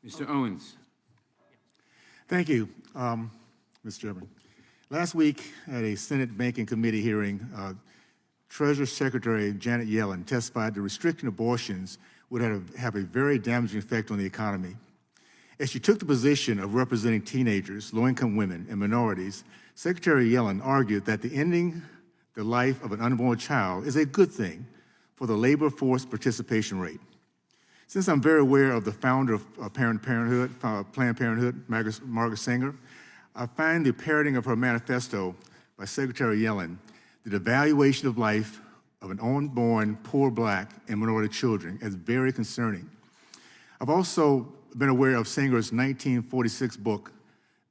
Mr. Owens. Thank you, Mr. Chairman. Last week at a Senate Banking Committee hearing, Treasury Secretary Janet Yellen testified that restricting abortions would have a very damaging effect on the economy. As she took the position of representing teenagers, low-income women, and minorities, Secretary Yellen argued that ending the life of an unborn child is a good thing for the labor force participation rate. Since I'm very aware of the founder of Planned Parenthood, Margaret Sanger, I find the parroting of her manifesto by Secretary Yellen, the evaluation of life of an unborn, poor Black and minority children, as very concerning. I've also been aware of Sanger's 1946 book,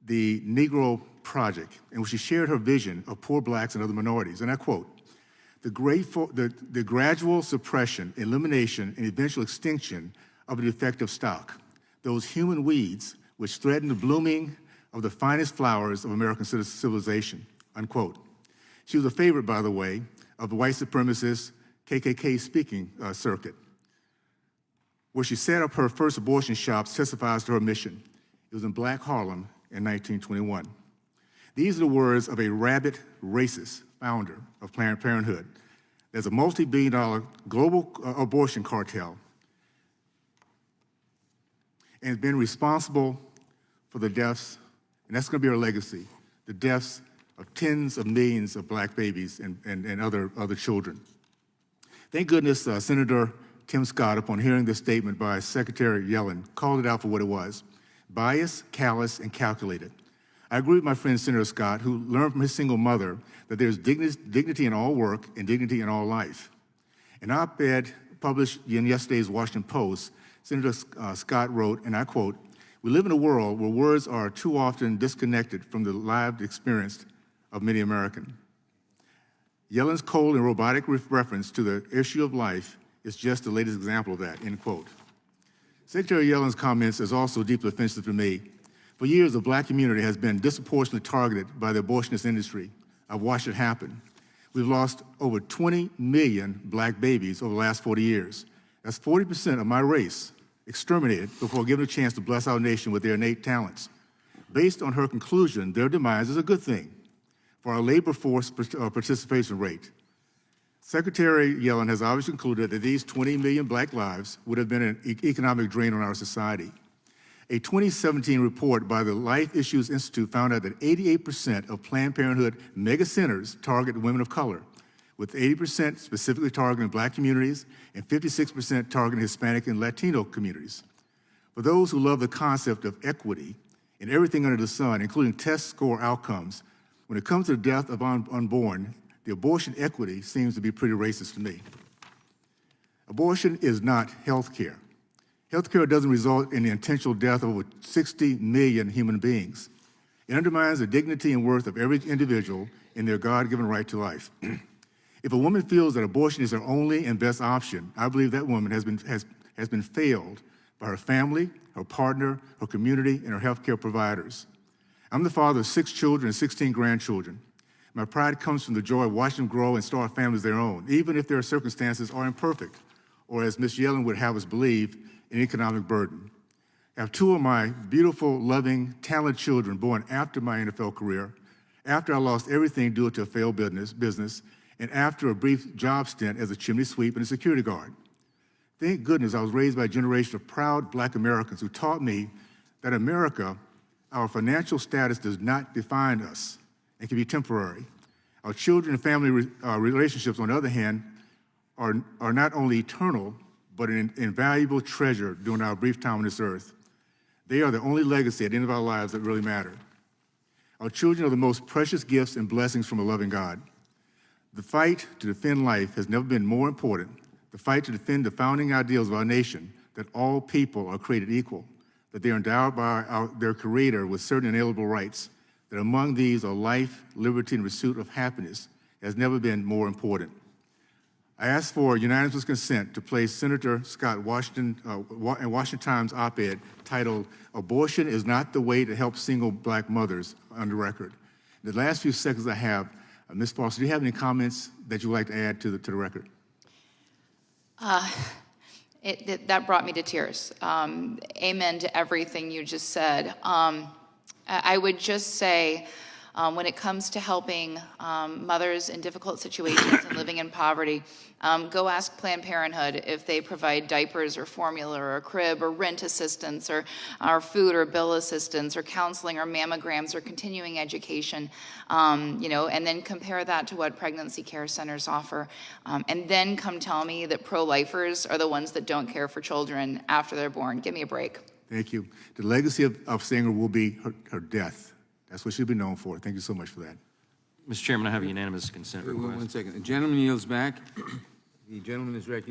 The Negro Project, in which she shared her vision of poor Blacks and other minorities, and I quote, the gradual suppression, elimination, and eventual extinction of the defective stock, those human weeds which threaten the blooming of the finest flowers of American civilization, unquote. She was a favorite, by the way, of the white supremacist KKK speaking circuit, where she set up her first abortion shops, testifies to her mission. It was in Black Harlem in 1921. These are the words of a rabid racist founder of Planned Parenthood. There's a multi-billion-dollar global abortion cartel and has been responsible for the deaths, and that's going to be our legacy, the deaths of tens of millions of Black babies and other children. Thank goodness Senator Tim Scott, upon hearing this statement by Secretary Yellen, called it out for what it was: biased, callous, and calculated. I agree with my friend Senator Scott, who learned from his single mother that there's dignity in all work and dignity in all life. An op-ed published in yesterday's Washington Post, Senator Scott wrote, and I quote, "We live in a world where words are too often disconnected from the lived experience of many Americans." Yellen's cold and robotic reference to the issue of life is just the latest example of that, end quote. Secretary Yellen's comments is also deeply offensive to me. For years, the Black community has been disproportionately targeted by the abortionist industry. I've watched it happen. We've lost over 20 million Black babies over the last 40 years. That's 40% of my race exterminated before given a chance to bless our nation with their innate talents. Based on her conclusion, their demise is a good thing for our labor force participation rate. Secretary Yellen has obviously concluded that these 20 million Black lives would have been an economic drain on our society. A 2017 report by the Life Issues Institute found out that 88% of Planned Parenthood mega centers target women of color, with 80% specifically targeting Black communities and 56% targeting Hispanic and Latino communities. For those who love the concept of equity in everything under the sun, including test score outcomes, when it comes to the death of unborn, the abortion equity seems to be pretty racist to me. Abortion is not health care. Health care doesn't result in the intentional death of over 60 million human beings. It undermines the dignity and worth of every individual in their God-given right to life. If a woman feels that abortion is her only and best option, I believe that woman has been failed by her family, her partner, her community, and her healthcare providers. I'm the father of 6 children and 16 grandchildren. My pride comes from the joy of watching them grow and start families of their own, even if their circumstances are imperfect, or as Ms. Yellen would have us believe, an economic burden. I have 2 of my beautiful, loving, talented children born after my NFL career, after I lost everything due to a failed business, and after a brief job stint as a chimney sweep and a security guard. Thank goodness I was raised by a generation of proud Black Americans who taught me that America, our financial status does not define us and can be temporary. Our children and family relationships, on the other hand, are not only eternal, but an invaluable treasure during our brief time on this earth. They are the only legacy at the end of our lives that really matter. Our children are the most precious gifts and blessings from a loving God. The fight to defend life has never been more important. The fight to defend the founding ideals of our nation, that all people are created equal, that they are endowed by their Creator with certain inalienable rights, that among these are life, liberty, and pursuit of happiness, has never been more important. I ask for unanimous consent to place Senator Scott Washington Times op-ed titled, "Abortion is Not the Way to Help Single Black Mothers," on the record. In the last few seconds I have, Ms. Foster, do you have any comments that you would like to add to the record? That brought me to tears. Amen to everything you just said. I would just say, when it comes to helping mothers in difficult situations and living in poverty, go ask Planned Parenthood if they provide diapers or formula or a crib or rent assistance or food or bill assistance or counseling or mammograms or continuing education, and then compare that to what pregnancy care centers offer. And then come tell me that pro-lifers are the ones that don't care for children after they're born. Give me a break. Thank you. The legacy of Sanger will be her death. That's what she'll be known for. Thank you so much for that. Mr. Chairman, I have a unanimous consent request. One second. The gentleman yields back. The gentleman is recognized.